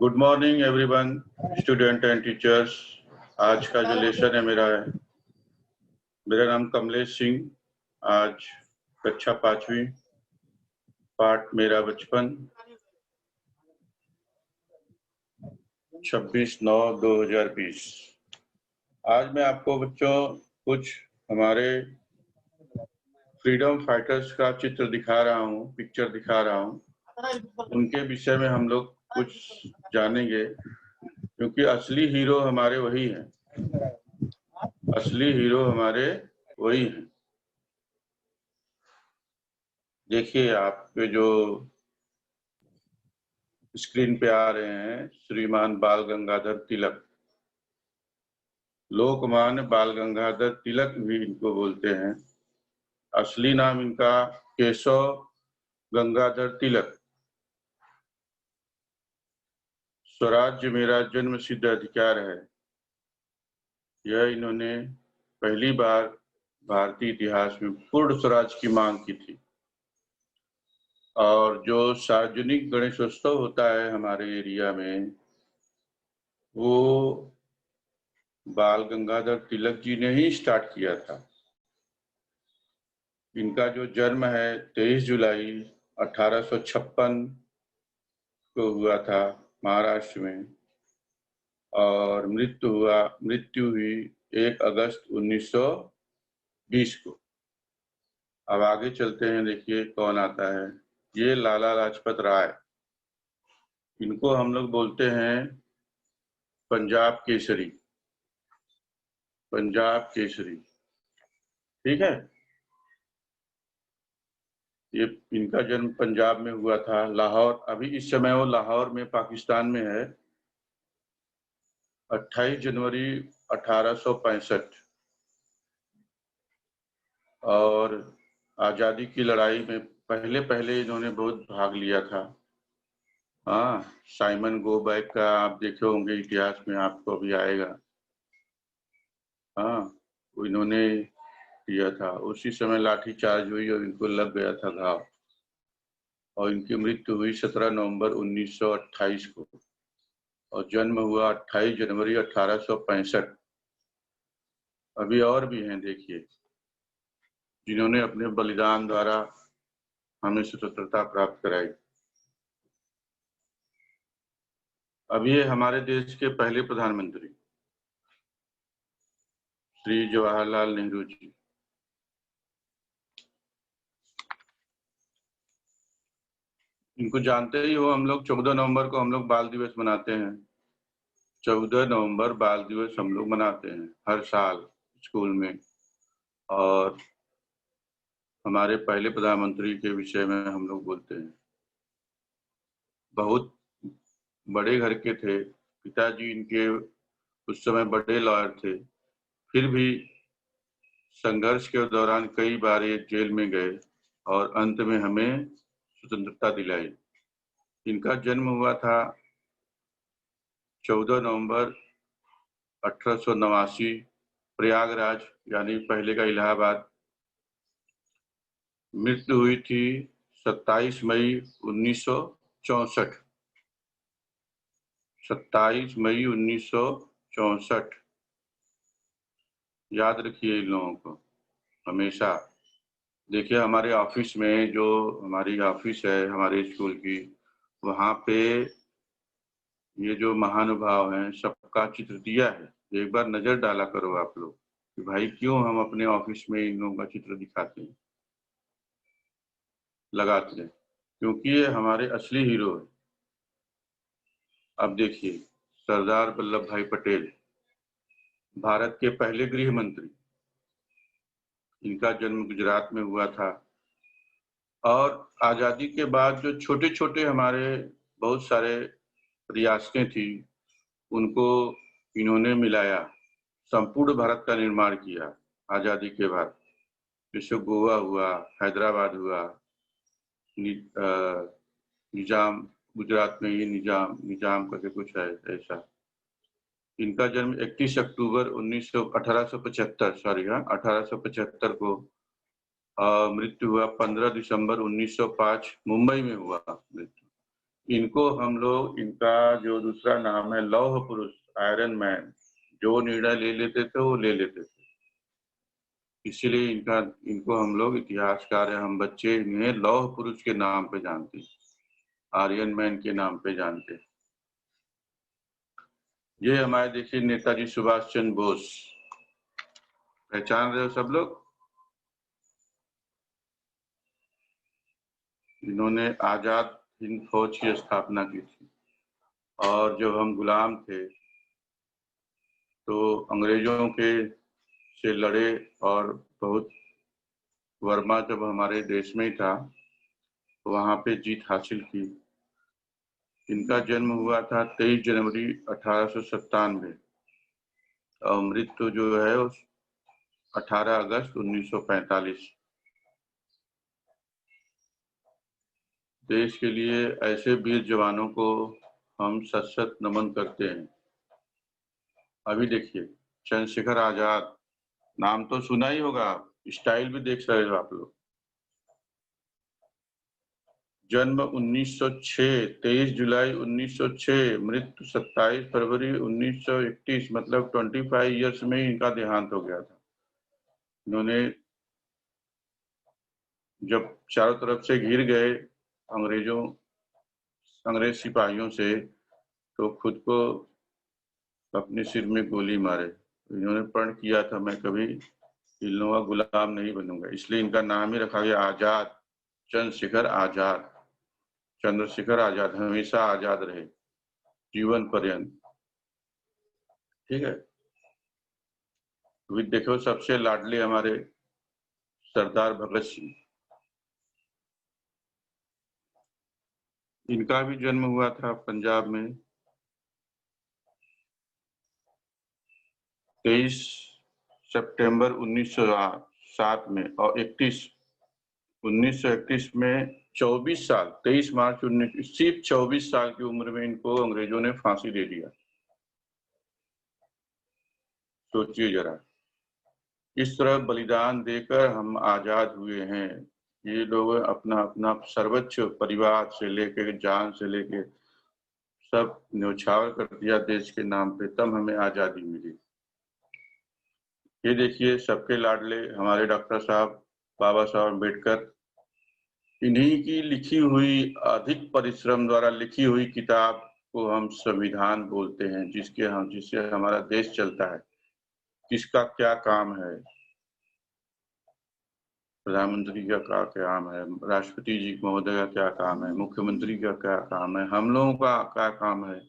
Good morning everyone, student and teachers. आज का जो लेसन है मेरा नाम कमलेश सिंह। आज कक्षा 5वीं, पाठ मेरा बचपन, 26/9/2020। आज मैं आपको बच्चों कुछ हमारे फ्रीडम फाइटर्स का चित्र दिखा रहा हूँ, पिक्चर दिखा रहा हूँ। उनके विषय में हम लोग कुछ जानेंगे, क्योंकि असली हीरो हमारे वही हैं। असली हीरो हमारे वही हैं। देखिए, आपके जो स्क्रीन पे आ रहे हैं, श्रीमान बाल गंगाधर तिलक, लोकमान्य बाल गंगाधर तिलक भी इनको बोलते हैं। असली नाम इनका केशव गंगाधर तिलक। स्वराज्य मेरा जन्म सिद्ध अधिकार है, यह इन्होंने पहली बार भारतीय इतिहास में पूर्ण स्वराज की मांग की थी। और जो सार्वजनिक गणेशोत्सव होता है हमारे एरिया में, वो बाल गंगाधर तिलक जी ने ही स्टार्ट किया था। इनका जो जन्म है 23 जुलाई 1856 को हुआ था महाराष्ट्र में, और मृत्यु हुई 1 अगस्त 1920 को। अब आगे चलते हैं, देखिए कौन आता है। ये लाला लाजपत राय, इनको हम लोग बोलते हैं पंजाब केसरी। पंजाब केसरी, ठीक है। ये इनका जन्म पंजाब में हुआ था, लाहौर। अभी इस समय वो लाहौर में पाकिस्तान में है। 28 जनवरी 1865। और आज़ादी की लड़ाई में पहले इन्होंने बहुत भाग लिया था। हाँ, साइमन गो बैक का आप देखे होंगे इतिहास में, आपको भी आएगा। हाँ, वो इन्होंने किया था। उसी समय लाठी चार्ज हुई और इनको लग गया था घाव, और इनकी मृत्यु हुई 17 नवंबर 1928 को, और जन्म हुआ 28 जनवरी 1865। अभी और भी हैं, देखिए, जिन्होंने अपने बलिदान द्वारा हमें स्वतंत्रता प्राप्त कराई। अब ये हमारे देश के पहले प्रधानमंत्री श्री जवाहरलाल नेहरू जी। इनको जानते ही हो, हम लोग 14 नवंबर को हम लोग बाल दिवस मनाते हैं। 14 नवंबर बाल दिवस हम लोग मनाते हैं हर साल स्कूल में। और हमारे पहले प्रधानमंत्री के विषय में हम लोग बोलते हैं। बहुत बड़े घर के थे पिताजी इनके, उस समय बड़े लॉयर थे। फिर भी संघर्ष के दौरान कई बार ये जेल में गए और अंत में हमें स्वतंत्रता दिलाई। इनका जन्म हुआ था 14 नवंबर 1889, प्रयागराज, यानी पहले का इलाहाबाद। मृत्यु हुई थी 27 मई 1964। 27 मई 1964। याद रखिए इन लोगों को हमेशा। देखिए, हमारे ऑफिस में, जो हमारी ऑफिस है हमारे स्कूल की, वहाँ पे ये जो महानुभाव हैं सबका चित्र दिया है। एक बार नजर डाला करो आप लोग कि भाई क्यों हम अपने ऑफिस में इन लोगों का चित्र दिखाते हैं, लगाते हैं, क्योंकि ये हमारे असली हीरो है। अब देखिए, सरदार वल्लभ भाई पटेल, भारत के पहले गृह मंत्री। इनका जन्म गुजरात में हुआ था। और आज़ादी के बाद जो छोटे छोटे हमारे बहुत सारे रियासतें थी, उनको इन्होंने मिलाया, संपूर्ण भारत का निर्माण किया आज़ादी के बाद। जैसे गोवा हुआ, हैदराबाद हुआ, निजाम, गुजरात में ये निजाम करके कुछ है ऐसा। इनका जन्म 31 अक्टूबर 1875 को। मृत्यु हुआ 15 दिसंबर 1905 मुंबई में हुआ मृत्यु। इनको हम लोग, इनका जो दूसरा नाम है लौह पुरुष, आयरन मैन, जो निर्णय ले लेते थे वो ले लेते थे। इसीलिए इनको हम लोग इतिहासकार हैं, हम बच्चे इन्हें लौह पुरुष के नाम पे जानते हैं, आर्यन मैन के नाम पे जानते हैं। ये हमारे देखिए नेताजी सुभाष चंद्र बोस, पहचान रहे हो सब लोग? इन्होंने आजाद हिंद फौज की स्थापना की थी, और जब हम गुलाम थे तो अंग्रेजों के से लड़े, और बहुत वर्मा जब हमारे देश में ही था तो वहां पे जीत हासिल की। इनका जन्म हुआ था 23 जनवरी 1897 और मृत्यु जो है उस 18 अगस्त 1945। देश के लिए ऐसे वीर जवानों को हम सत सत नमन करते हैं। अभी देखिए चंद्रशेखर आजाद, नाम तो सुना ही होगा, स्टाइल भी देख रहे हो आप लोग। जन्म 1906, 23 जुलाई 1906, मृत्यु 27 फरवरी 1931, मतलब 25 ईयर्स में ही इनका देहांत हो गया था। इन्होंने जब चारों तरफ से घिर गए अंग्रेज सिपाहियों से, तो खुद को अपने सिर में गोली मारे। इन्होंने प्रण किया था, मैं कभी इन लोगों का गुलाम नहीं बनूंगा, इसलिए इनका नाम ही रखा गया आजाद, चंद्रशेखर आजाद। चंद्रशेखर आजाद हमेशा आजाद रहे जीवन पर्यंत। ठीक है। अभी देखो सबसे लाडले हमारे सरदार भगत सिंह, इनका भी जन्म हुआ था पंजाब में 23 सितंबर 1907 में, और 1931 में 24 साल, 23 मार्च 19, सिर्फ 24 साल की उम्र में इनको अंग्रेजों ने फांसी दे दिया। सोचिए जरा, इस तरह बलिदान देकर हम आजाद हुए हैं। ये लोग अपना अपना सर्वोच्च, परिवार से लेकर जान से लेकर सब न्यौछावर कर दिया देश के नाम पे, तब हमें आजादी मिली। ये देखिए सबके लाडले हमारे डॉक्टर साहब बाबा साहब अम्बेडकर, इन्हीं की लिखी हुई, अधिक परिश्रम द्वारा लिखी हुई किताब को हम संविधान बोलते हैं, जिससे हमारा देश चलता है। किसका क्या काम है, प्रधानमंत्री का क्या काम है, राष्ट्रपति जी महोदय का क्या काम है, मुख्यमंत्री का क्या काम है, हम लोगों का क्या काम है,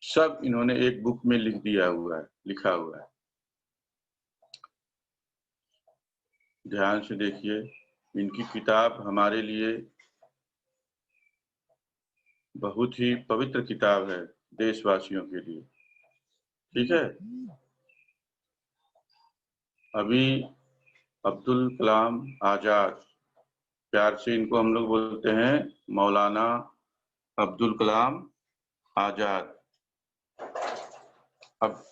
सब इन्होंने एक बुक में लिख दिया हुआ है, लिखा हुआ है। ध्यान से देखिए, इनकी किताब हमारे लिए बहुत ही पवित्र किताब है, देशवासियों के लिए। ठीक है। अभी अब्दुल कलाम आजाद, प्यार से इनको हम लोग बोलते हैं मौलाना अब्दुल कलाम आजाद। अब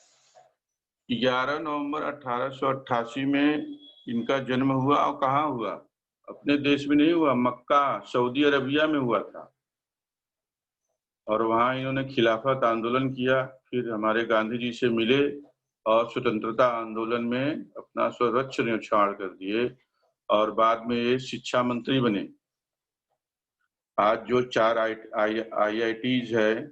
11 नवंबर 1888 में इनका जन्म हुआ, और कहाँ हुआ? अपने देश में नहीं हुआ, मक्का सऊदी अरबिया में हुआ था। और वहां इन्होंने खिलाफत आंदोलन किया, फिर हमारे गांधी जी से मिले और स्वतंत्रता आंदोलन में अपना सर्वोच्च न्यौछावर कर दिए, और बाद में ये शिक्षा मंत्री बने। आज जो 4 IITs है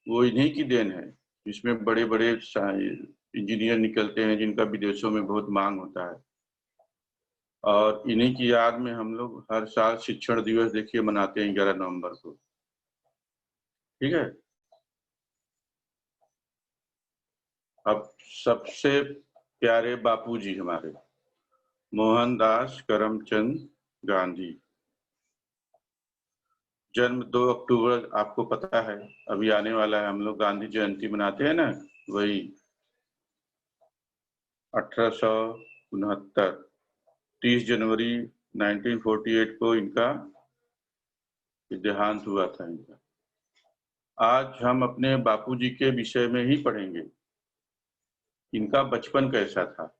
वो इन्हीं की देन है, जिसमें बड़े बड़े इंजीनियर निकलते हैं, जिनका विदेशों में बहुत मांग होता है। और इन्हीं की याद में हम लोग हर साल शिक्षण दिवस देखिए मनाते हैं 11 नवंबर को। ठीक है। अब सबसे प्यारे बापूजी हमारे मोहनदास करमचंद गांधी, जन्म 2 अक्टूबर, आपको पता है अभी आने वाला है, हम लोग गांधी जयंती मनाते हैं ना, वही 1869, 30 जनवरी 1948 को इनका देहांत हुआ था इनका। आज हम अपने बापूजी के विषय में ही पढ़ेंगे, इनका बचपन कैसा था।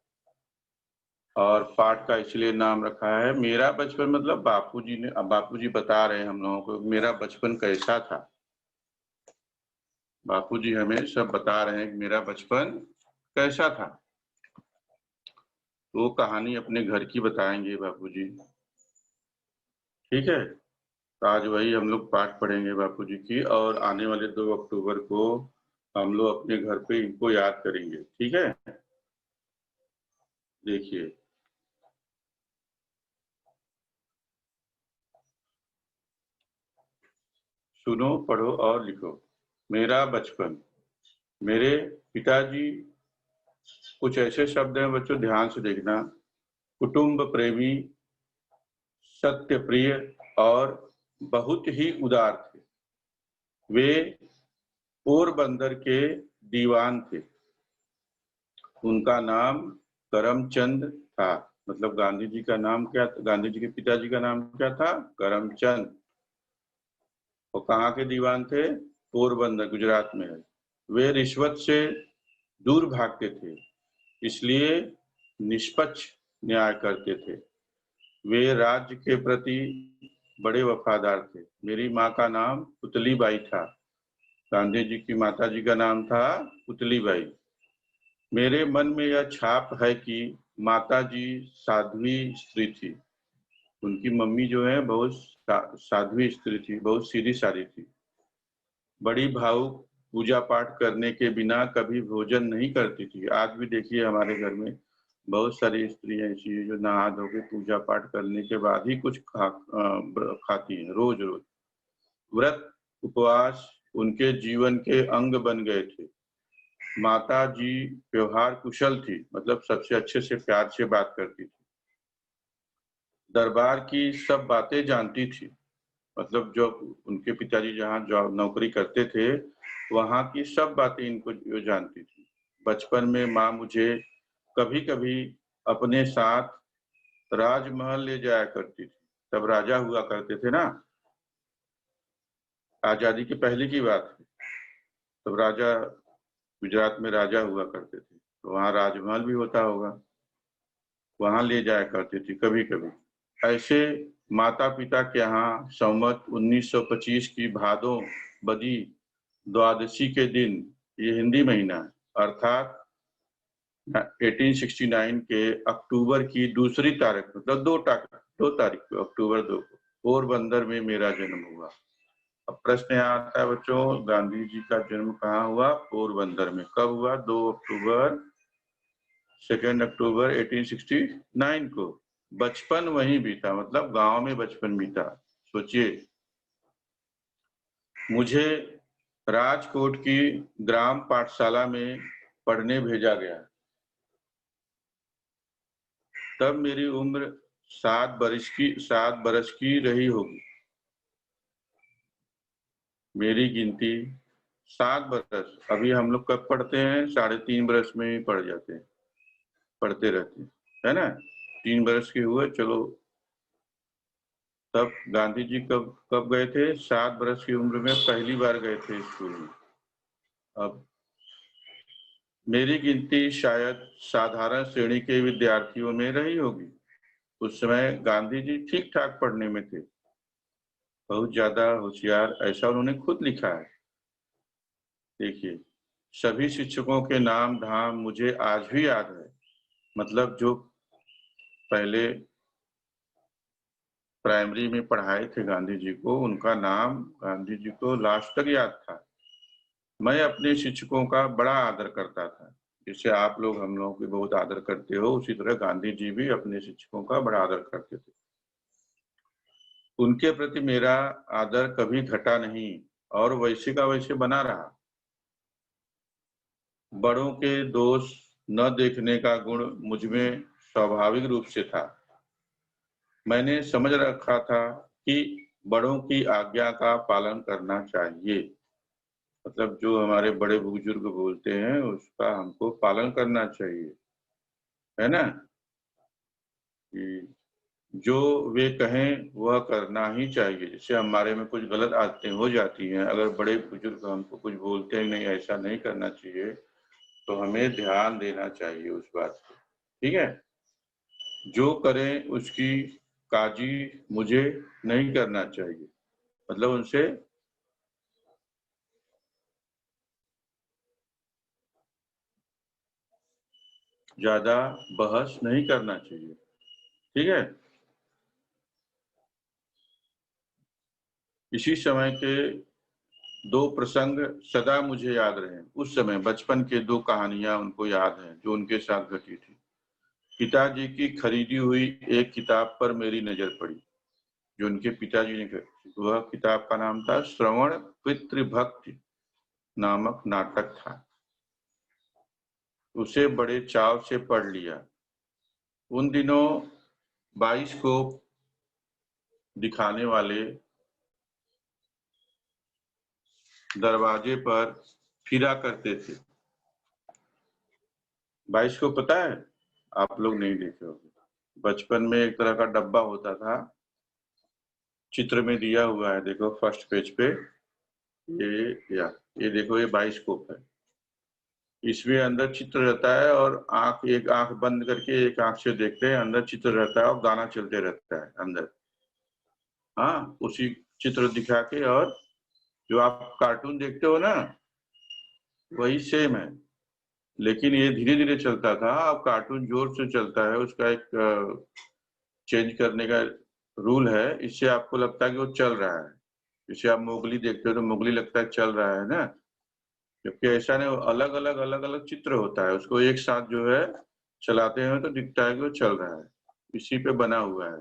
और पाठ का इसलिए नाम रखा है मेरा बचपन, मतलब बापूजी ने, अब बापूजी बता रहे हैं हम लोगों को मेरा बचपन कैसा था। बापूजी हमें सब बता रहे हैं कि मेरा बचपन कैसा था। वो कहानी अपने घर की बताएंगे बापूजी। ठीक है, तो आज वही हम लोग पाठ पढ़ेंगे बापूजी की, और आने वाले 2 अक्टूबर को हम लोग अपने घर पे इनको याद करेंगे। ठीक है, देखिए। सुनो, पढ़ो और लिखो। मेरा बचपन। मेरे पिताजी, कुछ ऐसे शब्द हैं बच्चों, ध्यान से देखना। कुटुंब प्रेमी, सत्य प्रिय और बहुत ही उदार थे। वे पोरबंदर के दीवान थे। उनका नाम करमचंद था। मतलब गांधी जी का नाम क्या था? गांधी जी के पिताजी का नाम क्या था? करमचंद। वो कहाँ के दीवान थे? पोरबंदर, गुजरात में है। वे रिश्वत से दूर भागते थे, इसलिए निष्पक्ष न्याय करते थे। वे राज्य के प्रति बड़े वफादार थे। मेरी माँ का नाम पुतली बाई था। गांधी जी की माता जी का नाम था पुतली बाई। मेरे मन में यह छाप है कि माता जी साध्वी स्त्री थी। उनकी मम्मी जो है बहुत साध्वी स्त्री थी, बहुत सीधी सादी थी। बड़ी भावुक, पूजा पाठ करने के बिना कभी भोजन नहीं करती थी। आज भी देखिए हमारे घर में बहुत सारी स्त्रियां ऐसी हैं जो नहा धो के पूजा पाठ करने के बाद ही कुछ खाती हैं, रोज रोज। व्रत उपवास उनके जीवन के अंग बन गए थे। माता जी व्यवहार कुशल थी, मतलब सबसे अच्छे से प्यार से बात करती थी। दरबार की सब बातें जानती थी। मतलब जो उनके पिताजी जहाँ जॉब नौकरी करते थे, वहाँ की सब बातें इनको जो जानती थी। बचपन में माँ मुझे कभी कभी अपने साथ राजमहल ले जाया करती थी। तब राजा हुआ करते थे ना, आजादी के पहले की बात है। तब राजा, गुजरात में राजा हुआ करते थे, तो वहाँ राजमहल भी होता होगा, वहां ले जाया करती थी कभी कभी। ऐसे माता पिता के यहाँ संवत 1925 की भादों बदी द्वादशी के दिन, ये हिंदी महीना है, अर्थात 1869 के अक्टूबर की दूसरी तारीख, मतलब 2 तारीख को, अक्टूबर 2 को पोरबंदर में मेरा जन्म हुआ। अब प्रश्न यहाँ आता है बच्चों, गांधी जी का जन्म कहाँ हुआ? पोरबंदर में। कब हुआ? 2 अक्टूबर, 2 अक्टूबर 1869 को। बचपन वहीं बीता, मतलब गांव में बचपन बीता। सोचिए, मुझे राजकोट की ग्राम पाठशाला में पढ़ने भेजा गया। तब मेरी उम्र 7 बरस की रही होगी। मेरी गिनती 7 बरस। अभी हम लोग कब पढ़ते हैं? 3.5 बरस में ही पढ़ जाते हैं, पढ़ते रहते हैं, है ना? 3 बरस के हुए, चलो। तब गांधी जी कब कब गए थे? 7 बरस की उम्र में पहली बार गए थे स्कूल में। अब मेरी गिनती शायद साधारण श्रेणी के विद्यार्थियों में रही होगी। उस समय गांधी जी ठीक ठाक पढ़ने में थे, बहुत ज्यादा होशियार, ऐसा उन्होंने खुद लिखा है। देखिए, सभी शिक्षकों के नाम धाम मुझे आज भी याद है। मतलब जो पहले प्राइमरी में पढ़ाए थे गांधी जी को, उनका नाम गांधी जी को लास्ट तक याद था। मैं अपने शिक्षकों का बड़ा आदर करता था। जैसे आप लोग हम लोगों की बहुत आदर करते हो, उसी तरह गांधी जी भी अपने शिक्षकों का बड़ा आदर करते थे। उनके प्रति मेरा आदर कभी घटा नहीं और वैसे का वैसे बना रहा। बड़ों के दोष न देखने का गुण मुझमें स्वाभाविक रूप से था। मैंने समझ रखा था कि बड़ों की आज्ञा का पालन करना चाहिए। मतलब जो हमारे बड़े बुजुर्ग बोलते हैं उसका हमको पालन करना चाहिए, है ना? कि जो वे कहें वह करना ही चाहिए। जैसे हमारे में कुछ गलत आदतें हो जाती हैं, अगर बड़े बुजुर्ग हमको कुछ बोलते हैं नहीं ऐसा नहीं करना चाहिए, तो हमें ध्यान देना चाहिए उस बात को। ठीक है? जो करें उसकी काजी मुझे नहीं करना चाहिए। मतलब उनसे ज्यादा बहस नहीं करना चाहिए, ठीक है। इसी समय के दो प्रसंग सदा मुझे याद रहे। उस समय बचपन के दो कहानियां उनको याद हैं जो उनके साथ घटी थी। पिताजी की खरीदी हुई एक किताब पर मेरी नजर पड़ी, जो उनके पिताजी ने खरीदी। वह किताब का नाम था श्रवण पितृभक्ति नामक नाटक था। उसे बड़े चाव से पढ़ लिया। उन दिनों बाइस्कोप दिखाने वाले दरवाजे पर फिरा करते थे। बाइस्कोप पता है? आप लोग नहीं देखे होंगे। बचपन में एक तरह का डब्बा होता था, चित्र में दिया हुआ है, देखो फर्स्ट पेज पे। ये देखो, ये बाइस्कोप है। इसमें अंदर चित्र रहता है और एक आंख बंद करके एक आंख से देखते हैं, अंदर चित्र रहता है और गाना चलते रहता है अंदर। हाँ, उसी चित्र दिखा के, और जो आप कार्टून देखते हो ना, वही सेम है। लेकिन ये धीरे धीरे चलता था, अब कार्टून जोर से चलता है। उसका एक चेंज करने का रूल है, इससे आपको लगता है कि वो चल रहा है। जैसे आप मोगली देखते हो तो मोगली लगता है चल रहा है ना, जबकि ऐसा नहीं, अलग अलग चित्र होता है। उसको एक साथ जो है चलाते हैं तो दिखता है कि वो चल रहा है। इसी पे बना हुआ है।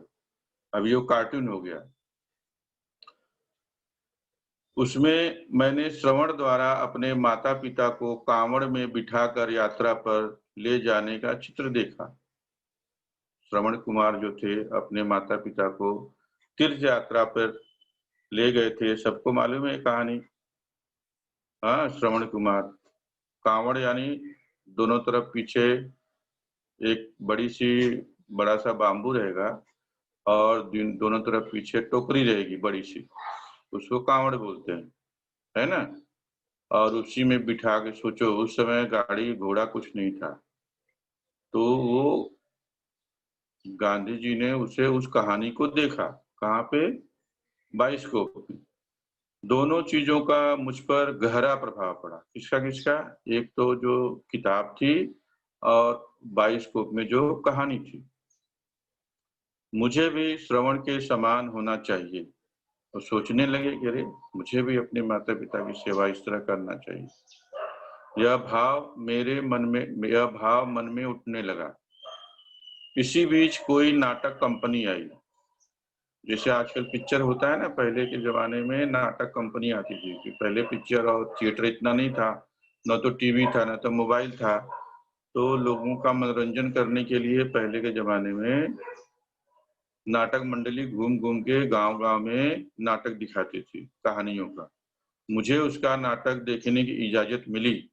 अभी वो कार्टून हो गया। उसमें मैंने श्रवण द्वारा अपने माता पिता को कांवड़ में बिठाकर यात्रा पर ले जाने का चित्र देखा। श्रवण कुमार जो थे, अपने माता पिता को तीर्थ यात्रा पर ले गए थे। सबको मालूम है कहानी। हाँ, श्रवण कुमार। कांवड़ यानी दोनों तरफ पीछे एक बड़ा सा बांबू रहेगा, और दोनों तरफ पीछे टोकरी रहेगी बड़ी सी, उसको कांवड़ बोलते हैं, है ना। और उसी में बिठा के, सोचो उस समय गाड़ी घोड़ा कुछ नहीं था, तो वो गांधी जी ने उसे उस कहानी को देखा। कहाँ पे? बाइस्कोप में। दोनों चीजों का मुझ पर गहरा प्रभाव पड़ा। किसका किसका? एक तो जो किताब थी, और बाइस्कोप में जो कहानी थी। मुझे भी श्रवण के समान होना चाहिए, और सोचने लगे कि अरे, मुझे भी अपने माता पिता की सेवा इस तरह करना चाहिए। यह भाव मन में उठने लगा। इसी बीच कोई नाटक कंपनी आई। जैसे आजकल पिक्चर होता है ना, पहले के जमाने में नाटक कंपनी आती थी। कि पहले पिक्चर और थिएटर इतना नहीं था, न तो टीवी था, न तो मोबाइल था। तो लोगों का मनोरंजन करने के लिए पहले के जमाने में नाटक मंडली घूम घूम के गांव गांव में नाटक दिखाती थी कहानियों का। मुझे उसका नाटक देखने की इजाजत मिली।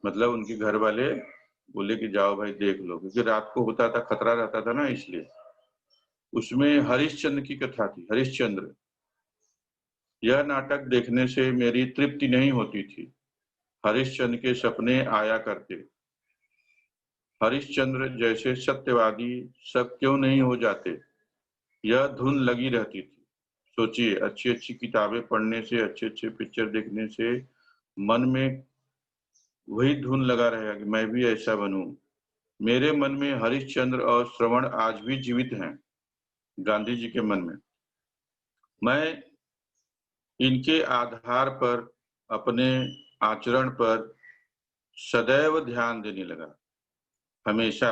मतलब उनके घर वाले बोले कि जाओ भाई देख लो, क्योंकि रात को होता था, खतरा रहता था ना, इसलिए। उसमें हरिश्चंद्र की कथा थी। हरिश्चंद्र। यह नाटक देखने से मेरी तृप्ति नहीं होती थी। हरिश्चंद्र के सपने आया करते। हरिश्चंद्र जैसे सत्यवादी सब क्यों नहीं हो जाते, यह धुन लगी रहती थी। सोचिए, अच्छी अच्छी किताबें पढ़ने से, अच्छे अच्छे पिक्चर देखने से मन में वही धुन लगा रहेगा कि मैं भी ऐसा बनूं। मेरे मन में हरिश्चंद्र और श्रवण आज भी जीवित हैं, गांधी जी के मन में। मैं इनके आधार पर अपने आचरण पर सदैव ध्यान देने लगा। हमेशा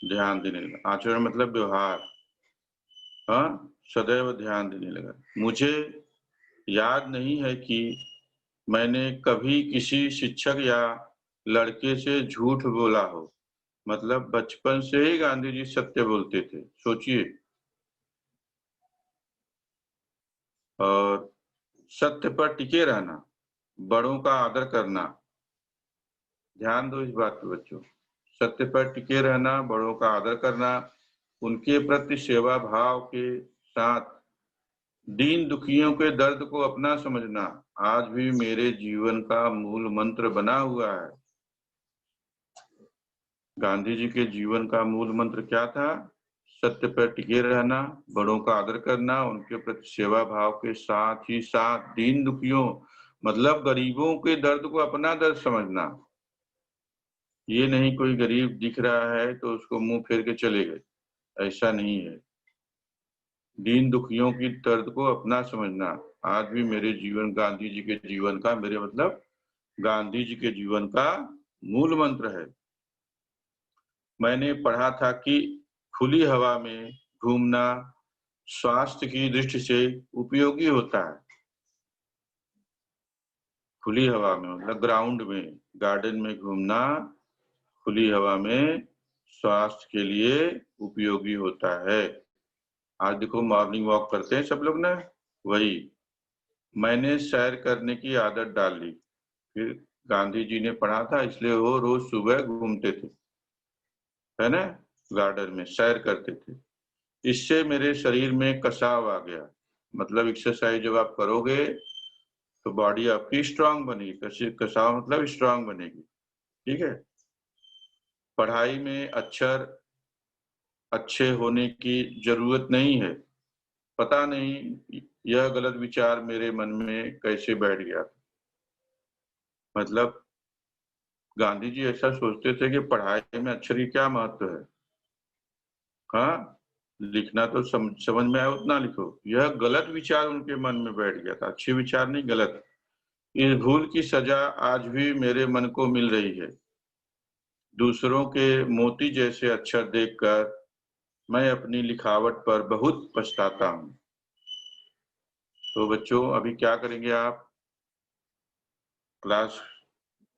ध्यान देने लगा। आचरण मतलब व्यवहार। हाँ, सदैव ध्यान देने लगा। मुझे याद नहीं है कि मैंने कभी किसी शिक्षक या लड़के से झूठ बोला हो। मतलब बचपन से ही गांधी जी सत्य बोलते थे, सोचिए। और सत्य पर टिके रहना, बड़ों का आदर करना। ध्यान दो इस बात पे बच्चों। सत्य पर टिके रहना, बड़ों का आदर करना, उनके प्रति सेवा भाव के साथ दीन दुखियों के दर्द को अपना समझना आज भी मेरे जीवन का मूल मंत्र बना हुआ है। गांधी जी के जीवन का मूल मंत्र क्या था? सत्य पर टिके रहना, बड़ों का आदर करना, उनके प्रति सेवा भाव के साथ ही साथ दीन दुखियों, मतलब गरीबों के दर्द को अपना दर्द समझना। ये नहीं कोई गरीब दिख रहा है तो उसको मुंह फेर के चले गए, ऐसा नहीं है। दीन दुखियों की दर्द को अपना समझना आज भी मेरे जीवन, गांधी जी के जीवन का, मेरे मतलब गांधी जी के जीवन का मूल मंत्र है। मैंने पढ़ा था कि खुली हवा में घूमना स्वास्थ्य की दृष्टि से उपयोगी होता है। खुली हवा में मतलब ग्राउंड में, गार्डन में घूमना खुली हवा में स्वास्थ्य के लिए उपयोगी होता है। आज देखो मॉर्निंग वॉक करते हैं सब लोग ना, वही मैंने सैर करने की आदत डाल ली। फिर गांधी जी ने पढ़ा था इसलिए वो रोज सुबह घूमते थे, है ना, गार्डन में सैर करते थे। इससे मेरे शरीर में कसाव आ गया। मतलब एक्सरसाइज जब आप करोगे तो बॉडी आपकी स्ट्रांग बनेगी, कसाव मतलब स्ट्रांग बनेगी, ठीक है। पढ़ाई में अक्षर अच्छे होने की जरूरत नहीं है। पता नहीं यह गलत विचार मेरे मन में कैसे बैठ गया। मतलब गांधी जी ऐसा सोचते थे कि पढ़ाई में अक्षर की क्या महत्व है। हाँ, लिखना तो समझ में आए उतना लिखो। यह गलत विचार उनके मन में बैठ गया था, अच्छे विचार नहीं, गलत। इस भूल की सजा आज भी मेरे मन को मिल रही है। दूसरों के मोती जैसे अक्षर देखकर मैं अपनी लिखावट पर बहुत पछताता हूँ। तो बच्चों अभी क्या करेंगे आप, क्लास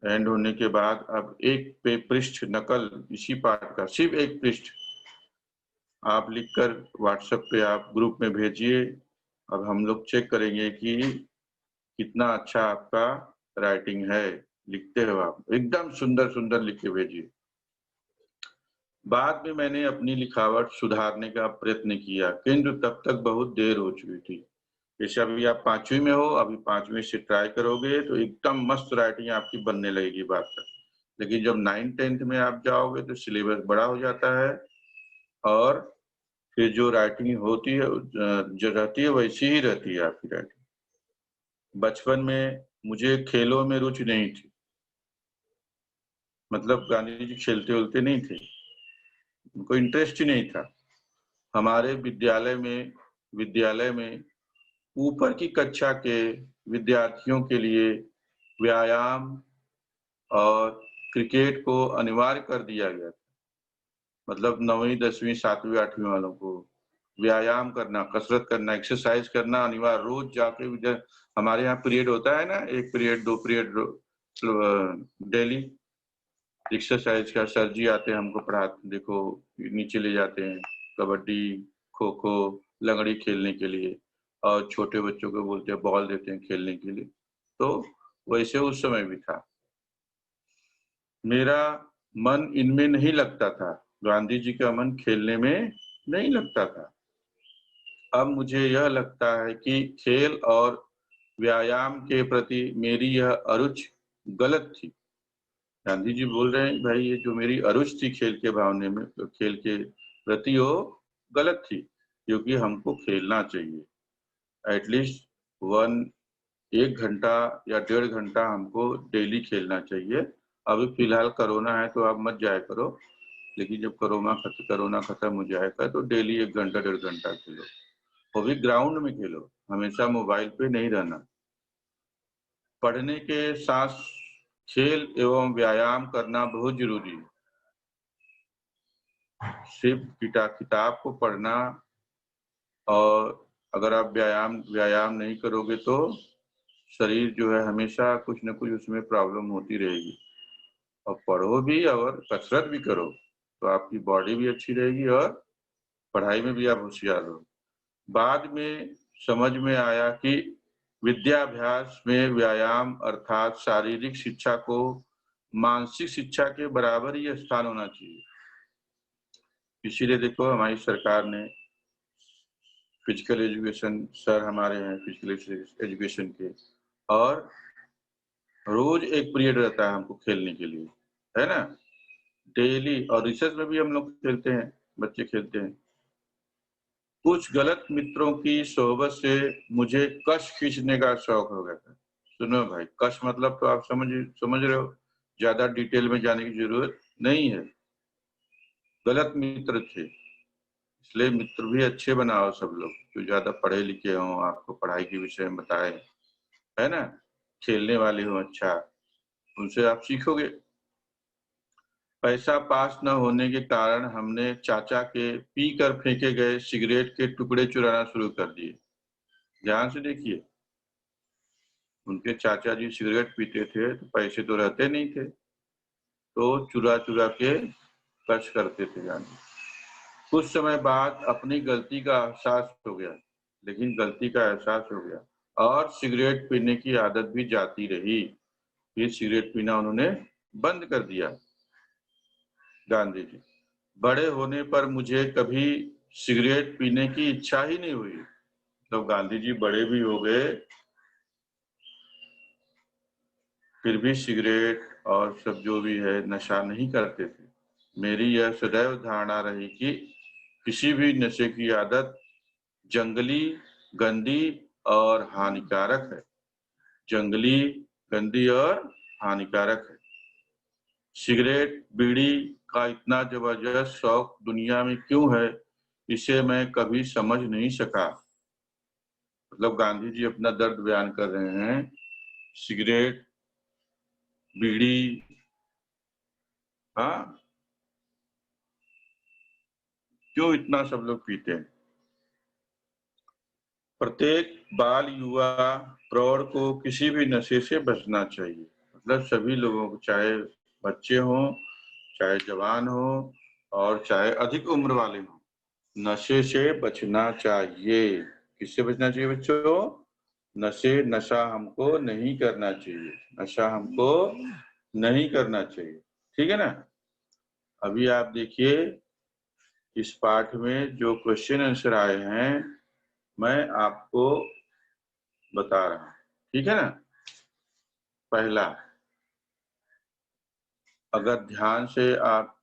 एंड होने के बाद अब एक पे पृष्ठ नकल इसी पाठ का, सिर्फ एक पृष्ठ आप लिखकर व्हाट्सएप पे आप ग्रुप में भेजिए। अब हम लोग चेक करेंगे कि कितना अच्छा आपका राइटिंग है, लिखते हो आप, एकदम सुंदर सुंदर लिख के भेजिए। बाद में मैंने अपनी लिखावट सुधारने का प्रयत्न किया, किंतु तब तक बहुत देर हो चुकी थी। जैसे अभी आप 5वीं में हो, अभी 5वीं से ट्राई करोगे तो एकदम मस्त राइटिंग आपकी बनने लगेगी बात तक। लेकिन जब 9th-10th में आप जाओगे तो सिलेबस बड़ा हो जाता है और फिर जो राइटिंग होती है जो रहती है वैसी ही रहती है आपकी राइटिंग। बचपन में मुझे खेलों में रुचि नहीं थी। मतलब गांधी जी खेलते उलते नहीं थे, उनको इंटरेस्ट ही नहीं था। हमारे विद्यालय में ऊपर की कक्षा के विद्यार्थियों के लिए व्यायाम और क्रिकेट को अनिवार्य कर दिया गया था। मतलब 9वीं 10वीं 7वीं 8वीं वालों को व्यायाम करना, कसरत करना, एक्सरसाइज करना अनिवार्य। रोज जाके हमारे यहाँ पीरियड होता है ना, 1 पीरियड 2 पीरियड डेली एक्सरसाइज का। सर जी आते हैं हमको पढ़ाते, देखो नीचे ले जाते हैं कबड्डी, खो खो, लंगड़ी खेलने के लिए, और छोटे बच्चों को बोलते हैं बॉल देते हैं खेलने के लिए। तो वैसे उस समय भी था। मेरा मन इनमें नहीं लगता था, गांधी जी का मन खेलने में नहीं लगता था। अब मुझे यह लगता है कि खेल और व्यायाम के प्रति मेरी यह अरुचि गलत थी। गांधी जी बोल रहे हैं भाई ये जो मेरी अरुचि थी खेल के भावने में, तो खेल के प्रति वो गलत थी, क्योंकि हमको खेलना चाहिए एटलीस्ट 1 घंटा या 1.5 घंटा हमको डेली खेलना चाहिए। अभी फिलहाल कोरोना है तो आप मत जाया करो, लेकिन जब कोरोना खत्म हो जाएगा तो डेली 1 घंटा 1.5 घंटा खेलो, वो भी ग्राउंड में खेलो, हमेशा मोबाइल पे नहीं रहना। पढ़ने के साथ खेल एवं व्यायाम करना बहुत जरूरी है। सिर्फ किताब को पढ़ना और अगर आप व्यायाम नहीं करोगे तो शरीर जो है हमेशा कुछ न कुछ उसमें प्रॉब्लम होती रहेगी। और पढ़ो भी और कसरत भी करो तो आपकी बॉडी भी अच्छी रहेगी और पढ़ाई में भी आप होशियार हो। बाद में समझ में आया कि विद्याभ्यास में व्यायाम अर्थात शारीरिक शिक्षा को मानसिक शिक्षा के बराबर ही स्थान होना चाहिए। इसीलिए देखो हमारी सरकार ने फिजिकल एजुकेशन, सर हमारे हैं फिजिकल एजुकेशन के, और रोज एक पीरियड रहता है हमको खेलने के लिए, है ना, डेली। और रिसर्च में भी हम लोग खेलते हैं, बच्चे खेलते हैं। कुछ गलत मित्रों की सोहबत से मुझे कश खींचने का शौक हो गया था। सुनो भाई, कश मतलब तो आप समझ रहे हो, ज्यादा डिटेल में जाने की जरूरत नहीं है, गलत मित्र थे। इसलिए मित्र भी अच्छे बनाओ सब लोग, जो ज्यादा पढ़े लिखे हों, आपको पढ़ाई के विषय में बताए, है ना, खेलने वाले हो अच्छा, उनसे आप सीखोगे। पैसा पास न होने के कारण हमने चाचा के पी कर फेंके गए सिगरेट के टुकड़े चुराना शुरू कर दिए। ध्यान से देखिए, उनके चाचा जी सिगरेट पीते थे तो पैसे तो रहते नहीं थे, तो चुरा चुरा के खर्च करते थे गांधी। कुछ समय बाद अपनी गलती का एहसास हो गया, लेकिन गलती का एहसास हो गया और सिगरेट पीने की आदत भी जाती रही। फिर सिगरेट पीना उन्होंने बंद कर दिया गांधी जी। बड़े होने पर मुझे कभी सिगरेट पीने की इच्छा ही नहीं हुई। तो गांधी जी बड़े भी हो गए, फिर भी सिगरेट और सब जो भी है नशा नहीं करते थे। मेरी यह सदैव धारणा रही कि किसी भी नशे की आदत जंगली, गंदी और हानिकारक है। जंगली, गंदी और हानिकारक है। सिगरेट, बीड़ी का इतना जबरदस्त शौक दुनिया में क्यों है, इसे मैं कभी समझ नहीं सका। मतलब गांधी जी अपना दर्द बयान कर रहे हैं, सिगरेट, बीड़ी, हाँ, क्यों इतना सब लोग पीते हैं। प्रत्येक बाल, युवा, प्रौढ़ को किसी भी नशे से बचना चाहिए। मतलब सभी लोगों को, चाहे बच्चे हों, चाहे जवान हो और चाहे अधिक उम्र वाले हों, नशे से बचना चाहिए। किससे बचना चाहिए बच्चों? नशा हमको नहीं करना चाहिए, नशा हमको नहीं करना चाहिए, ठीक है ना। अभी आप देखिए, इस पाठ में जो क्वेश्चन आंसर आए हैं मैं आपको बता रहा हूं, ठीक है ना। पहला, अगर ध्यान से आप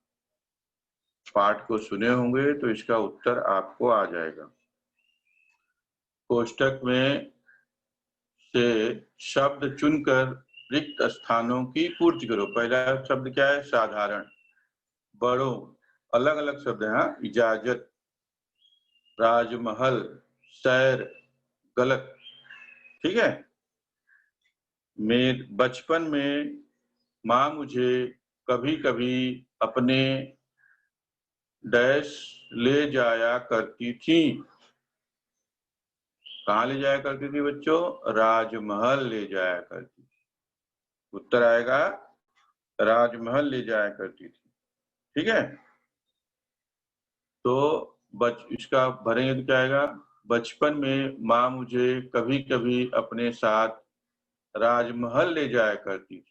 पाठ को सुने होंगे तो इसका उत्तर आपको आ जाएगा। कोष्टक में से शब्द चुनकर रिक्त स्थानों की पूर्ति करो। पहला शब्द क्या है? साधारण। बड़ों, अलग अलग शब्द है, हाँ। इजाजत, राजमहल, सैर, गलत, ठीक है। बचपन में माँ मुझे कभी कभी अपने डैश ले जाया करती थी। कहाँ ले जाया करती थी बच्चों? राजमहल ले जाया करती थी। उत्तर आएगा राजमहल ले जाया करती थी, ठीक है। तो इसका भरेंगे तो क्या आएगा? बचपन में माँ मुझे कभी कभी अपने साथ राजमहल ले जाया करती थी।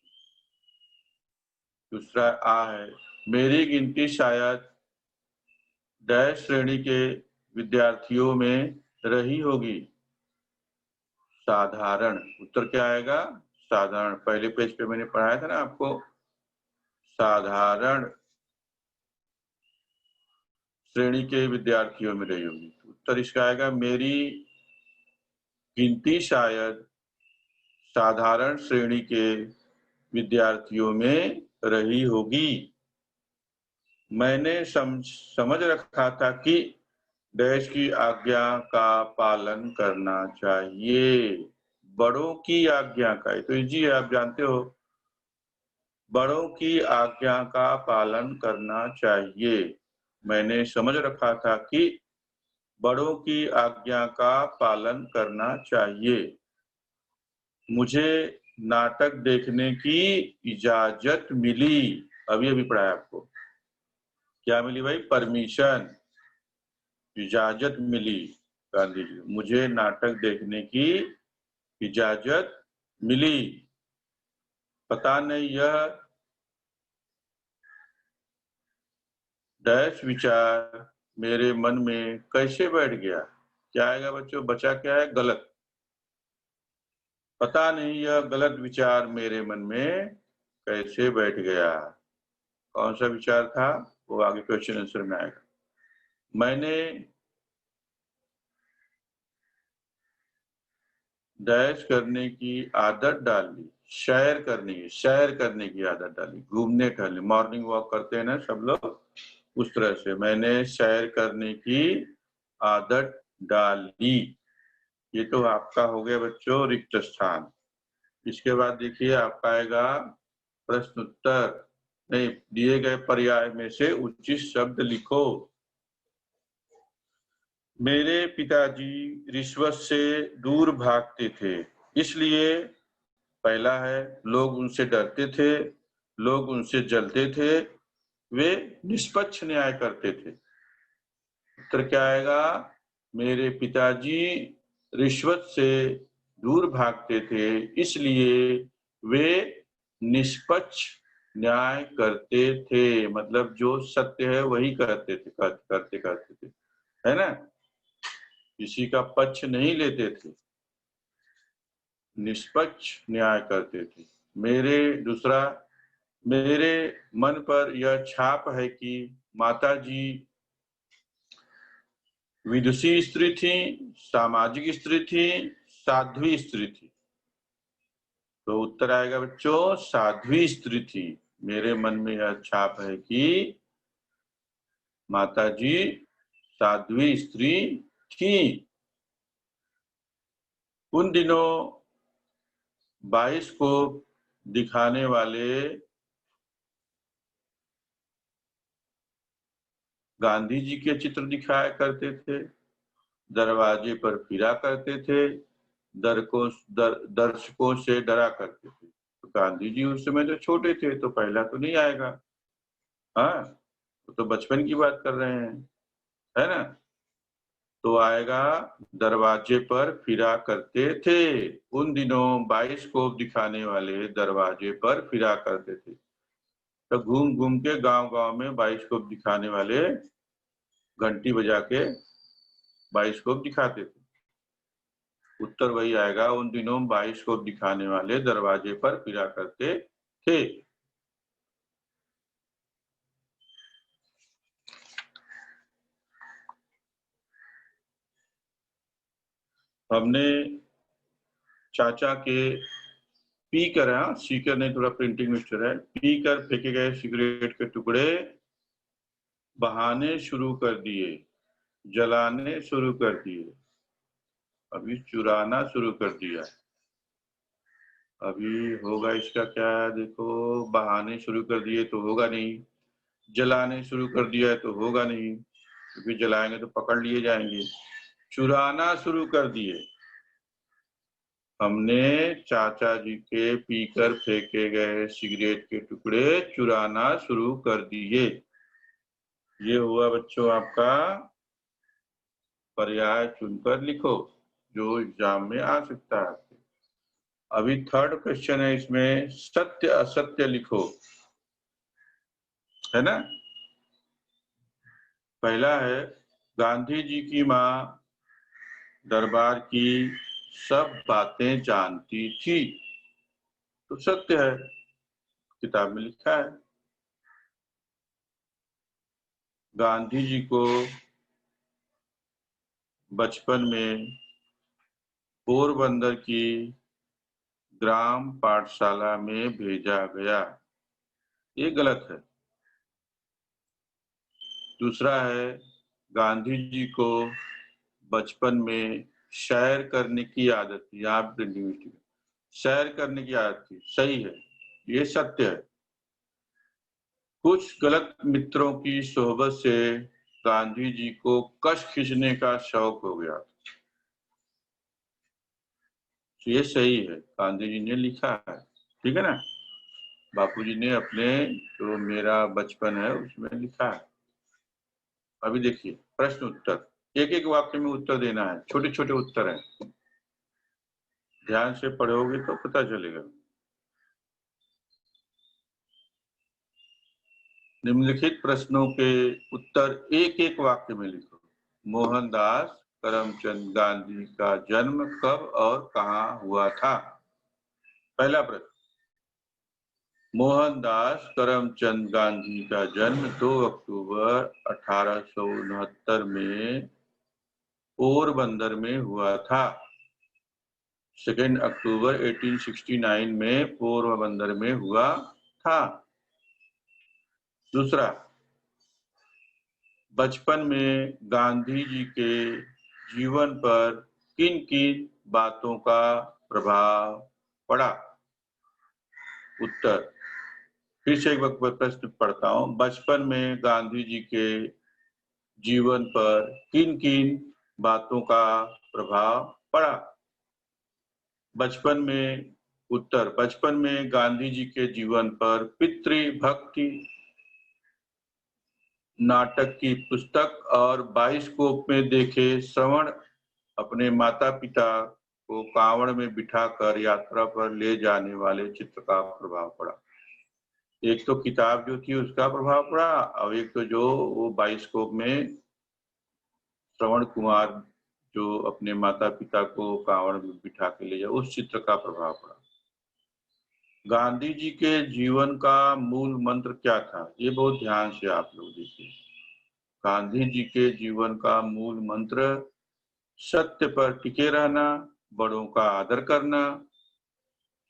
दूसरा आ है, मेरी गिनती शायद डैश श्रेणी के विद्यार्थियों में रही होगी। साधारण। उत्तर क्या आएगा? साधारण। पहले पेज पे मैंने पढ़ाया था ना आपको, साधारण श्रेणी के विद्यार्थियों में रही होगी। उत्तर इसका आएगा, मेरी गिनती शायद साधारण श्रेणी के विद्यार्थियों में रही होगी। मैंने समझ रखा था कि डैश की आज्ञा का पालन करना चाहिए। बड़ों की आज्ञा का, तो जी आप जानते हो, बड़ों की आज्ञा का पालन करना चाहिए। मैंने समझ रखा था कि बड़ों की आज्ञा का पालन करना चाहिए। मुझे नाटक देखने की इजाजत मिली। अभी अभी पढ़ाया आपको, क्या मिली भाई? परमिशन, इजाजत मिली गांधी जी, मुझे नाटक देखने की इजाजत मिली। पता नहीं यह डैश विचार मेरे मन में कैसे बैठ गया। क्या आएगा बच्चों? बचा क्या है? गलत। पता नहीं यह गलत विचार मेरे मन में कैसे बैठ गया। कौन सा विचार था? वो आगे क्वेश्चन आंसर में आएगा। मैंने डैश करने की आदत डाल ली, सैर करने की आदत डाली, घूमने का, मॉर्निंग वॉक करते हैं ना सब लोग, उस तरह से मैंने सैर करने की आदत डाली। ये तो आपका हो गया बच्चों रिक्त स्थान। इसके बाद देखिए आपका आएगा प्रश्न उत्तर, नहीं, दिए गए पर्याय में से उचित शब्द लिखो। मेरे पिताजी रिश्वत से दूर भागते थे, इसलिए पहला है लोग उनसे डरते थे, लोग उनसे जलते थे, वे निष्पक्ष न्याय करते थे। उत्तर क्या आएगा? मेरे पिताजी रिश्वत से दूर भागते थे, इसलिए वे निष्पक्ष न्याय करते थे। मतलब जो सत्य है वही करते थे, करते थे, है ना? किसी का पक्ष नहीं लेते थे, निष्पक्ष न्याय करते थे। दूसरा, मेरे मन पर यह छाप है कि माताजी विदुषी स्त्री थी, सामाजिक स्त्री थी, साध्वी स्त्री थी। तो उत्तर आएगा बच्चों साध्वी स्त्री थी। मेरे मन में यह छाप है कि माताजी साध्वी स्त्री थी। उन दिनों बाइस्कोप दिखाने वाले गांधी जी के चित्र दिखाया करते थे, दरवाजे पर फिरा करते थे, दर्शकों से डरा करते थे। तो गांधी जी उस समय तो छोटे थे, तो पहला तो नहीं आएगा। हाँ, तो बचपन की बात कर रहे हैं, है ना? तो आएगा दरवाजे पर फिरा करते थे। उन दिनों बाइस्कोप दिखाने वाले दरवाजे पर फिरा करते थे। तो घूम घूम के गांव-गांव में बाइस्कोप दिखाने वाले घंटी बजा के बाइस्कोप दिखाते थे। उत्तर वही आएगा, उन दिनों बाइस्कोप दिखाने वाले दरवाजे पर फिरा करते थे। हमने चाचा के पी कर, हाँ सीकर नहीं, थोड़ा प्रिंटिंग मिस्टेक है, पी कर फेंके गए सिगरेट के टुकड़े बहाने शुरू कर दिए, जलाने शुरू कर दिए, अभी चुराना शुरू कर दिया। अभी होगा इसका क्या? देखो, बहाने शुरू कर दिए तो होगा नहीं, जलाने शुरू कर दिया है तो होगा नहीं, क्योंकि जलाएंगे तो पकड़ लिए जाएंगे। चुराना शुरू कर दिए, हमने चाचा जी के पीकर फेंके गए सिगरेट के टुकड़े चुराना शुरू कर दिए। ये हुआ बच्चों आपका पर्याय चुनकर लिखो, जो एग्जाम में आ सकता है। अभी थर्ड क्वेश्चन है, इसमें सत्य असत्य लिखो, है ना? पहला है गांधी जी की माँ दरबार की सब बातें जानती थी। तो सत्य है, किताब में लिखा है। गांधी जी को बचपन में पोरबंदर की ग्राम पाठशाला में भेजा गया, ये गलत है। दूसरा है गांधी जी को बचपन में सैर करने की आदत थी, आप सैर करने की आदत थी, सही है, ये सत्य है। कुछ गलत मित्रों की सोहबत से गांधी जी को कश खींचने का शौक हो गया, ये सही है, गांधी जी ने लिखा है, ठीक है ना? बापूजी ने अपने जो मेरा बचपन है उसमें लिखा है। अभी देखिए प्रश्न उत्तर, एक एक वाक्य में उत्तर देना है, छोटे छोटे उत्तर हैं, ध्यान से पढ़ोगे तो पता चलेगा। निम्नलिखित प्रश्नों के उत्तर एक एक वाक्य में लिखो। मोहनदास करमचंद गांधी का जन्म कब और कहाँ हुआ था? पहला प्रश्न, मोहनदास करमचंद गांधी का जन्म 2 अक्टूबर 1869 में पोरबंदर में हुआ था। 2 अक्टूबर 1869 में पोरबंदर में हुआ था। दूसरा, बचपन में गांधी जी के जीवन पर किन किन बातों का प्रभाव पड़ा? उत्तर, फिर से एक बार प्रश्न पढ़ता हूं। बचपन में गांधी जी के जीवन पर किन किन बातों का प्रभाव पड़ा? बचपन में, उत्तर, बचपन में गांधी जी के जीवन पर पितृभक्ति नाटक की पुस्तक और बाइस्कोप में देखे श्रवण अपने माता पिता को कांवड़ में बिठाकर यात्रा पर ले जाने वाले चित्र का प्रभाव पड़ा। एक तो किताब जो थी उसका प्रभाव पड़ा और एक तो जो वो बाइस्कोप में श्रवण कुमार जो अपने माता पिता को कांवड़ में बिठा के ले जाए उस चित्र का प्रभाव पड़ा। गांधी जी के जीवन का मूल मंत्र क्या था? ये बहुत ध्यान से आप लोग देखिए। गांधी जी के जीवन का मूल मंत्र सत्य पर टिके रहना, बड़ों का आदर करना,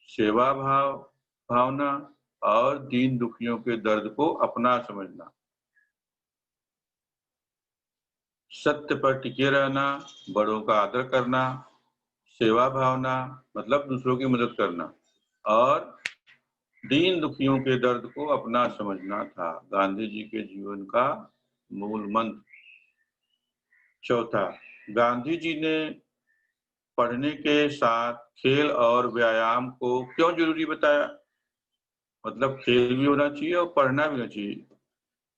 सेवा भावना और दीन दुखियों के दर्द को अपना समझना। सत्य पर टिके रहना, बड़ों का आदर करना, सेवा भावना मतलब दूसरों की मदद करना और दीन दुखियों के दर्द को अपना समझना था गांधी जी के जीवन का मूल मंत्र। चौथा, गांधी जी ने पढ़ने के साथ खेल और व्यायाम को क्यों जरूरी बताया? मतलब खेल भी होना चाहिए और पढ़ना भी होना चाहिए,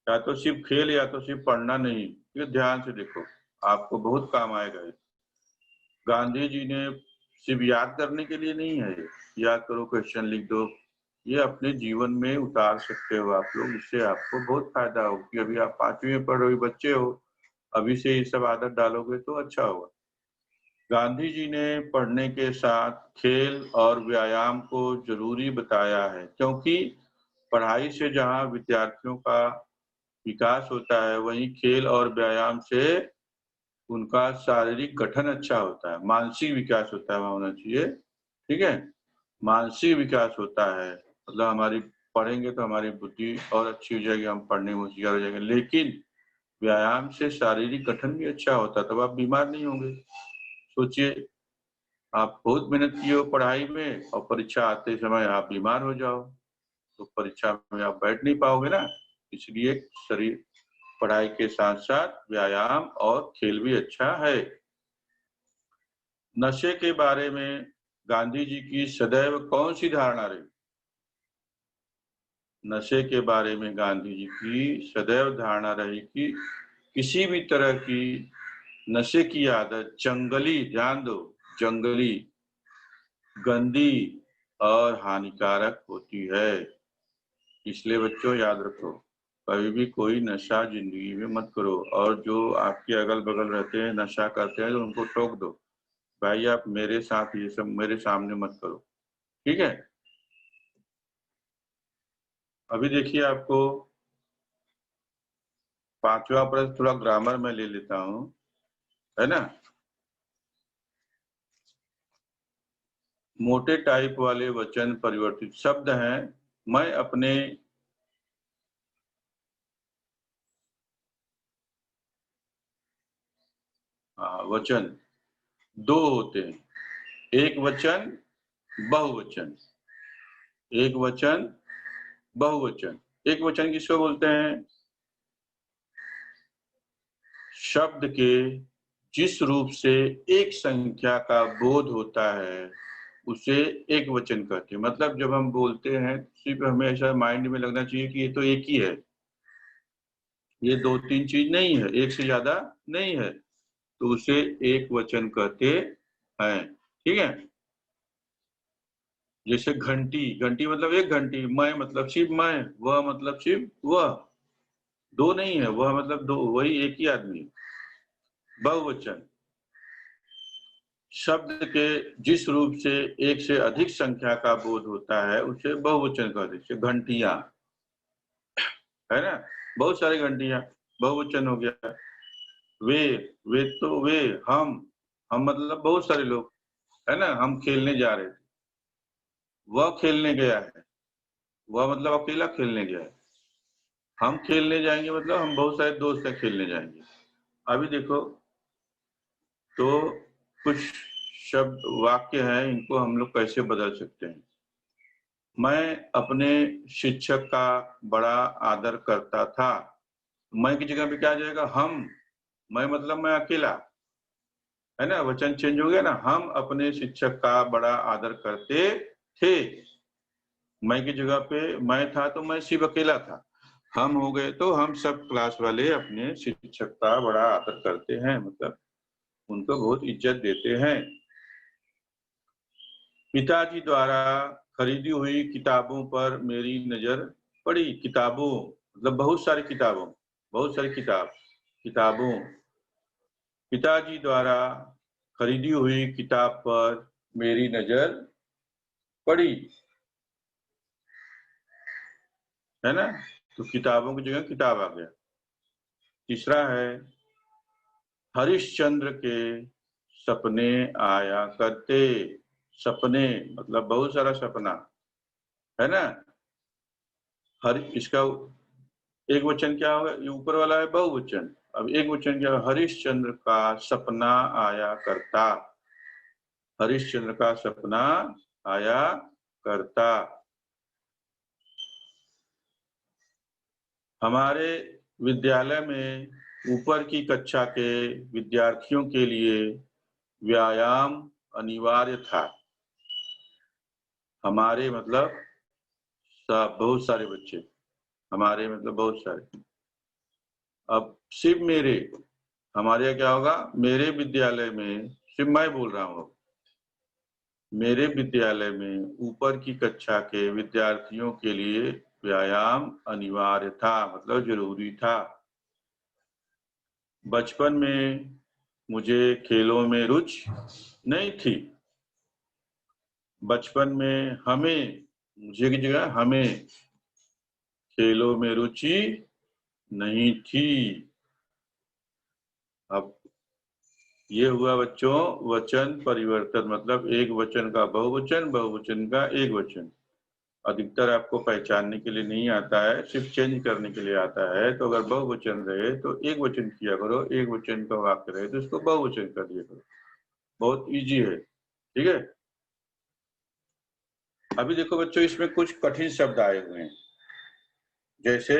या तो सिर्फ खेल या तो सिर्फ पढ़ना नहीं। ये ध्यान से देखो, आपको बहुत काम आएगा। गांधी जी ने सिर्फ याद करने के लिए नहीं है, याद करो क्वेश्चन लिख दो, ये अपने जीवन में उतार सकते हो आप लोग। इससे आपको बहुत फायदा हो कि अभी आप 5वीं में पढ़ रहे हो, बच्चे हो, अभी से ये सब आदत डालोगे तो अच्छा होगा। गांधी जी ने पढ़ने के साथ खेल और व्यायाम को जरूरी बताया है क्योंकि पढ़ाई से जहाँ विद्यार्थियों का विकास होता है वहीं खेल और व्यायाम से उनका शारीरिक गठन अच्छा होता है, मानसिक विकास होता है, वहाँ होना चाहिए। ठीक है, मानसिक विकास होता है, मतलब हमारी पढ़ेंगे तो हमारी बुद्धि और अच्छी हो जाएगी, हम पढ़ने में होशियार हो जाएंगे। लेकिन व्यायाम से शारीरिक गठन भी अच्छा होता है, तब आप बीमार नहीं होंगे। सोचिए, आप बहुत मेहनत किए हो पढ़ाई में और परीक्षा आते समय आप बीमार हो जाओ तो परीक्षा में आप बैठ नहीं पाओगे ना। इसलिए शरीर, पढ़ाई के साथ साथ व्यायाम और खेल भी अच्छा है। नशे के बारे में गांधी जी की सदैव कौन सी धारणा रही? नशे के बारे में गांधी जी की सदैव धारणा रही कि किसी भी तरह की नशे की आदत जंगली, ध्यान दो, जंगली, गंदी और हानिकारक होती है। इसलिए बच्चों याद रखो, कभी भी कोई नशा जिंदगी में मत करो, और जो आपके अगल बगल रहते हैं नशा करते हैं तो उनको टोक दो, भाई आप मेरे साथ ये सब मेरे सामने मत करो। ठीक है, अभी देखिए आपको 5वां प्रश्न थोड़ा ग्रामर में ले लेता हूँ, है ना। मोटे टाइप वाले वचन परिवर्तित शब्द हैं। मैं अपने वचन दो होते हैं, एक वचन बहुवचन, एक वचन बहुवचन। एक वचन किसको बोलते हैं? शब्द के जिस रूप से एक संख्या का बोध होता है उसे एक वचन कहते हैं। मतलब जब हम बोलते हैं सिर्फ हमें ऐसा माइंड में लगना चाहिए कि ये तो एक ही है, ये दो तीन चीज नहीं है, एक से ज्यादा नहीं है, तो उसे एक वचन कहते हैं। ठीक है, जैसे घंटी, घंटी मतलब एक घंटी, मैं मतलब सिर्फ मैं, वह मतलब सिर्फ वह, दो नहीं है, वह मतलब दो, वही एक ही आदमी। बहुवचन, शब्द के जिस रूप से एक से अधिक संख्या का बोध होता है उसे बहुवचन कहते हैं। जैसे घंटियां, है ना, बहुत सारी घंटियां, बहुवचन हो गया। वे, वे तो वे, हम मतलब बहुत सारे लोग। है ना, हम खेलने जा रहे थे, वह खेलने गया है, वह मतलब अकेला खेलने गया है। हम खेलने जाएंगे मतलब हम बहुत सारे दोस्त हैं खेलने जाएंगे। अभी देखो, तो कुछ शब्द वाक्य हैं, इनको हम लोग कैसे बदल सकते हैं। मैं अपने शिक्षक का बड़ा आदर करता था। मैं की जगह पे क्या आ जाएगा, हम। मैं मतलब मैं अकेला, है ना, वचन चेंज हो गया ना। हम अपने शिक्षक का बड़ा आदर करते थे। मैं की जगह पे मैं था तो मैं सिर्फ अकेला था। हम हो गए तो हम सब क्लास वाले अपने शिक्षक का बड़ा आदर करते हैं, मतलब उनको बहुत इज्जत देते हैं। पिताजी द्वारा खरीदी हुई किताबों पर मेरी नजर पड़ी। किताबों मतलब बहुत सारी किताबों, बहुत सारी किताबों। पिताजी द्वारा खरीदी हुई किताब पर मेरी नजर पड़ी, है ना। तो किताबों की जगह किताब आ गया। तीसरा है, हरिश्चंद्र के सपने आया करते। सपने मतलब बहुत सारा सपना, है ना। हर इसका एक वचन क्या होगा, ये ऊपर वाला है बहुवचन। अब एक वचन क्या होगा, हरिश्चंद्र का सपना आया करता। हरिश्चंद्र का सपना आया करता। हमारे विद्यालय में ऊपर की कक्षा के विद्यार्थियों के लिए व्यायाम अनिवार्य था। हमारे मतलब बहुत सारे बच्चे, हमारे मतलब बहुत सारे। अब सिर्फ मेरे, हमारे यहाँ क्या होगा, मेरे विद्यालय में, सिर्फ मैं बोल रहा हूँ। मेरे विद्यालय में ऊपर की कक्षा के विद्यार्थियों के लिए व्यायाम अनिवार्य था, मतलब जरूरी था। बचपन में मुझे खेलों में रुचि नहीं थी। बचपन में हमें, मुझे की जगह हमें, खेलों में रुचि नहीं थी। अब ये हुआ बच्चों वचन परिवर्तन, मतलब एक वचन का बहुवचन, बहुवचन का एक वचन। अधिकतर आपको पहचानने के लिए नहीं आता है, सिर्फ चेंज करने के लिए आता है। तो अगर बहुवचन रहे तो एक वचन किया करो, एक वचन का वाक्य रहे तो इसको बहुवचन कर दिया करो। बहुत इजी है, ठीक है। अभी देखो बच्चों, इसमें कुछ कठिन शब्द आए हुए हैं। जैसे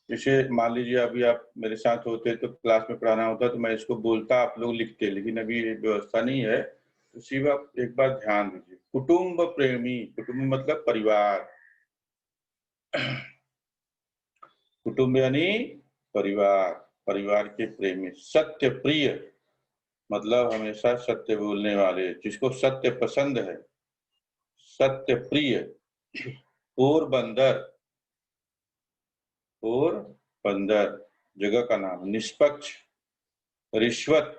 जैसे मान लीजिए अभी आप मेरे साथ होते तो क्लास में पढ़ाना होता तो मैं इसको बोलता, आप लोग लिखते, लेकिन अभी ये व्यवस्था नहीं है। तो सिर्फ आप एक बार ध्यान दीजिए। कुटुंब प्रेमी, कुटुंब मतलब परिवार। कुटुंब यानी परिवार, परिवार के प्रेमी। सत्य प्रिय मतलब हमेशा सत्य बोलने वाले, जिसको सत्य पसंद है, सत्य प्रिय। पोरबंदर, पोरबंदर जगह का नाम। निष्पक्ष, रिश्वत,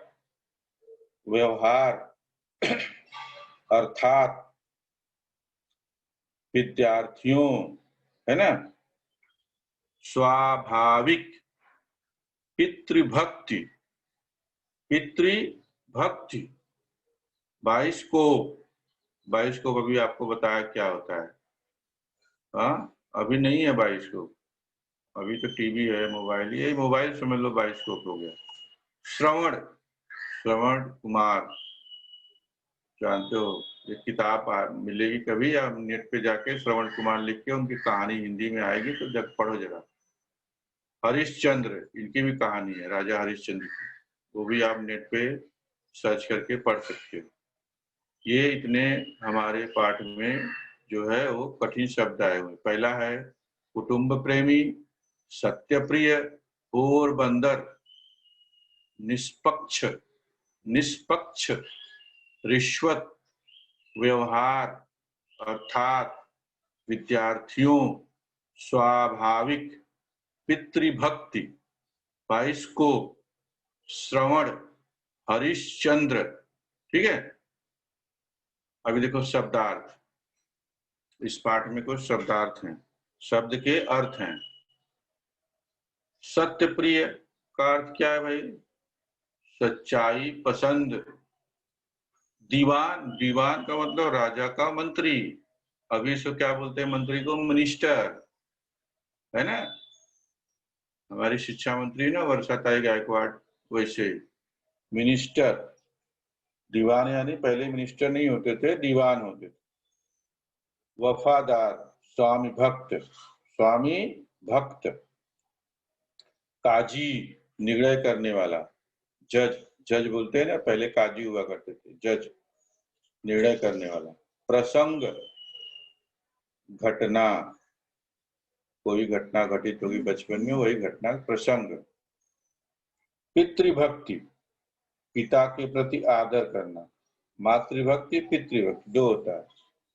व्यवहार, अर्थात, विद्यार्थियों, है ना। स्वाभाविक, पितृभक्ति, पितृभक्ति। बाइस्कोप, बाइस्कोप अभी आपको बताया क्या होता है। हाँ, अभी नहीं है बाइस्कोप, अभी तो टीवी है, मोबाइल, ये मोबाइल समझ लो बाइस्कोप हो गया। श्रवण, श्रवण कुमार, जानते हो, ये किताब मिलेगी कभी, या नेट पे जाके श्रवण कुमार लिख के उनकी कहानी हिंदी में आएगी तो जब पढ़ो जरा। हरिश्चंद्र, इनकी भी कहानी है, राजा हरिश्चंद्र की, वो भी आप नेट पे सर्च करके पढ़ सकते हो। ये इतने हमारे पाठ में जो है वो कठिन शब्द आए हुए। पहला है कुटुंब प्रेमी, सत्य प्रिय, पोरबंदर, निष्पक्ष, निष्पक्ष, रिश्वत, व्यवहार, अर्थात, विद्यार्थियों, स्वाभाविक, पितृभक्ति, बाइस्कोप, श्रवण, हरिश्चंद्र। ठीक है। अभी देखो शब्दार्थ, इस पाठ में कुछ शब्दार्थ हैं, शब्द के अर्थ हैं। सत्य प्रिय का अर्थ क्या है भाई, सच्चाई पसंद, दीवान, दीवान का मतलब राजा का मंत्री। अभी इसको क्या बोलते हैं मंत्री को? मिनिस्टर, है ना। हमारी शिक्षा मंत्री ना वर्षाताई गायकवाड़, वैसे मिनिस्टर। दीवान यानी पहले मिनिस्टर नहीं होते थे, दीवान होते थे। वफादार, स्वामी भक्त, स्वामी भक्त। काजी, निर्णय करने वाला। जज, जज बोलते हैं ना, पहले काजी हुआ करते थे, जज निर्णय करने वाला। प्रसंग, घटना, कोई घटना घटित होगी बचपन में, वही घटना प्रसंग। पितृभक्ति, पिता के प्रति आदर करना। मातृभक्ति, पितृभक्ति, दो होता है।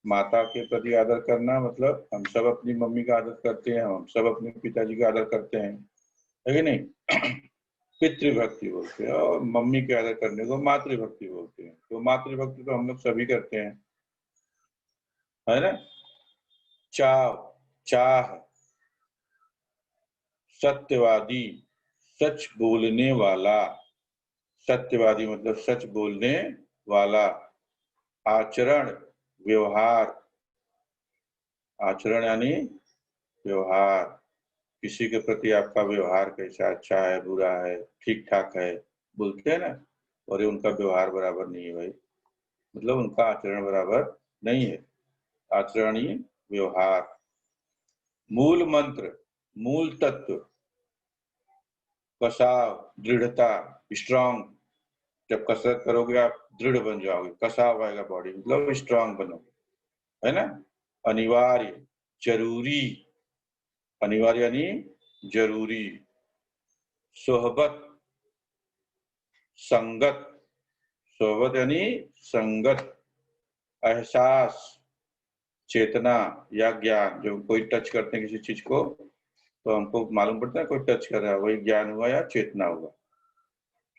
माता के प्रति आदर करना मतलब हम सब अपनी मम्मी का आदर करते हैं, हम सब अपने पिताजी का आदर करते हैं, है कि नहीं। पितृभक्ति बोलते हैं, और मम्मी के आदर करने को मातृभक्ति बोलते हैं। तो मातृभक्ति तो हम लोग सभी करते हैं, है ना। चाव, चाह। सत्यवादी, सच बोलने वाला। सत्यवादी मतलब सच बोलने वाला। आचरण, व्यवहार। आचरण यानी व्यवहार, किसी के प्रति आपका व्यवहार कैसा, अच्छा है, बुरा है, ठीक ठाक है, बोलते हैं ना। और ये उनका व्यवहार बराबर नहीं है भाई, मतलब उनका आचरण बराबर नहीं है। आचरणीय व्यवहार। मूल मंत्र, मूल तत्व। कसाव, दृढ़ता, स्ट्रांग। जब कसरत करोगे आप दृढ़ बन जाओगे, कसाव आएगा बॉडी, मतलब स्ट्रांग बनोगे, है ना। अनिवार्य, जरूरी। अनिवार्य यानी जरूरी। सोहबत, संगत। सोहबत यानी संगत। एहसास, चेतना या ज्ञान। जो कोई टच करते हैं किसी चीज को तो हमको मालूम पड़ता है कोई टच कर रहा है, वही ज्ञान हुआ या चेतना हुआ।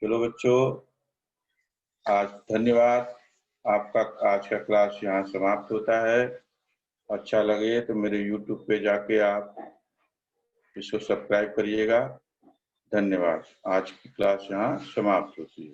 चलो बच्चों, आज धन्यवाद। आपका आज का क्लास यहाँ समाप्त होता है। अच्छा लगे तो मेरे YouTube पे जाके आप इसको सब्सक्राइब करिएगा। धन्यवाद। आज की क्लास यहाँ समाप्त होती है।